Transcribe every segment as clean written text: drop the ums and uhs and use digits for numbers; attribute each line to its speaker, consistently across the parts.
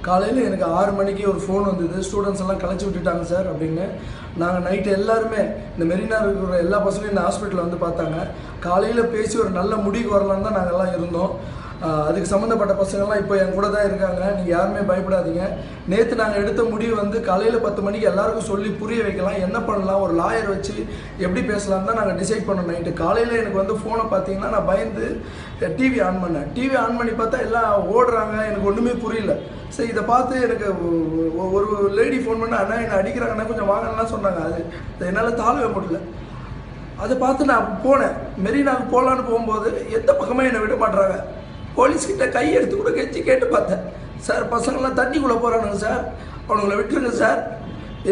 Speaker 1: காலையில் எனக்கு 6 மணிக்கு ஒரு ஃபோன் வந்தது, ஸ்டூடெண்ட்ஸ் எல்லாம் கலைச்சி விட்டுட்டாங்க சார் அப்படின்னு. நாங்கள் நைட்டு எல்லாருமே இந்த மெரினா இருக்கிற எல்லா பசங்களும் இந்த ஹாஸ்பிட்டலில் வந்து பார்த்தாங்க. காலையில் பேசி ஒரு நல்ல முடிவுக்கு வரலான்னு தான் நாங்கள் எல்லாம் இருந்தோம். அதுக்கு சம்மந்தப்பட்ட பசங்கள்லாம் இப்போ என் கூட தான் இருக்காங்க. நீங்கள் யாருமே பயப்படாதீங்க. நேற்று நாங்கள் எடுத்த முடிவு வந்து காலையில் 10 மணிக்கு எல்லாருக்கும் சொல்லி புரிய வைக்கலாம், என்ன பண்ணலாம், ஒரு லாயர் வச்சு எப்படி பேசலாம் தான் நாங்கள் டிசைட் பண்ணோம். நைட்டு காலையில் எனக்கு வந்து ஃபோனை பார்த்தீங்கன்னா நான் பயந்து டிவி ஆன் பண்ணேன். டிவி ஆன் பண்ணி பார்த்தா எல்லாம் ஓடுறாங்க, எனக்கு ஒன்றுமே புரியல. சரி, இதை பார்த்து எனக்கு ஒரு லேடி ஃபோன் பண்ண, அண்ணா என்னை அடிக்கிறாங்கண்ணா கொஞ்சம் வாங்கலாம் சொன்னாங்க. அது என்னால் தாழவே முடியல. அதை பார்த்து நான் போனேன். மெரினாவுக்கு போகலான்னு போகும்போது எந்த பக்கமே என்னை விட மாட்டுறாங்க. போலீஸ்கிட்ட கையெடுத்து கூட கெஞ்சி கேட்டு பார்த்தேன். சார் பசங்களாம் தண்ணிக்குள்ளே போகிறானுங்க சார், அவனுங்களை விட்டுருங்க சார்,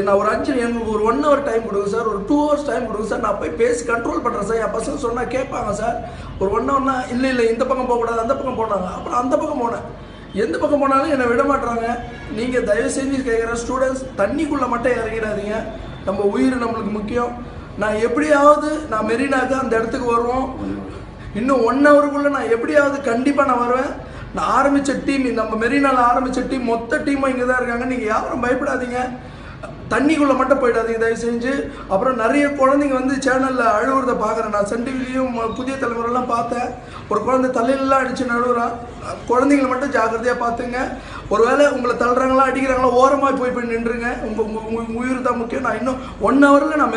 Speaker 1: நான் ஒரு எங்களுக்கு ஒரு 1 hour டைம் கொடுங்க சார், ஒரு 2 hours டைம் கொடுங்க சார், நான் போய் பேசி கண்ட்ரோல் பண்ணுறேன் சார், என் பசங்க சொன்னால் கேட்பாங்க சார், ஒரு 1 hourனா இல்லை இந்த பக்கம் போகக்கூடாது, அந்த பக்கம் போனாங்க. அப்புறம் அந்த பக்கம் போனேன். எந்த பக்கம் போனாலும் என்னை விட மாட்டுறாங்க. நீங்கள் தயவு செஞ்சு கேட்குற ஸ்டூடெண்ட்ஸ், தண்ணிக்குள்ளே மட்டும் இறங்கிடாதீங்க. நம்ம உயிர் நம்மளுக்கு முக்கியம். நான் எப்படியாவது நான் மெரினாக்கு அந்த இடத்துக்கு வருவோம். இன்னும் 1 hourக்குள்ளே நான் எப்படியாவது கண்டிப்பாக நான் வருவேன். நான் ஆரம்பித்த டீம், நம்ம மெரினாவில் ஆரம்பித்த டீம் மொத்த டீமும் இங்கே தான் இருக்காங்க. நீங்கள் யாரும் பயப்படாதீங்க, தண்ணிக்குள்ளே மட்டும் போயிடாதீங்க தயவு செஞ்சு. அப்புறம் நிறைய குழந்தைங்க வந்து சேனலில் அழுவுறதை பார்க்குறேன். நான் சன் டிவிலையும் புதிய தலைமுறைலாம் பார்த்தேன். ஒரு குழந்தை தலையிலலாம் அடித்து நழுவுறான். குழந்தைங்களை மட்டும் ஜாக்கிரதையாக பார்த்துங்க. ஒருவேளை உங்களை தள்ளுறாங்களா அடிக்கிறாங்களா ஓரமாக போய் நின்றுங்க. உங்கள் உயிர் தான் முக்கியம். நான் இன்னும் 1 hourல நான்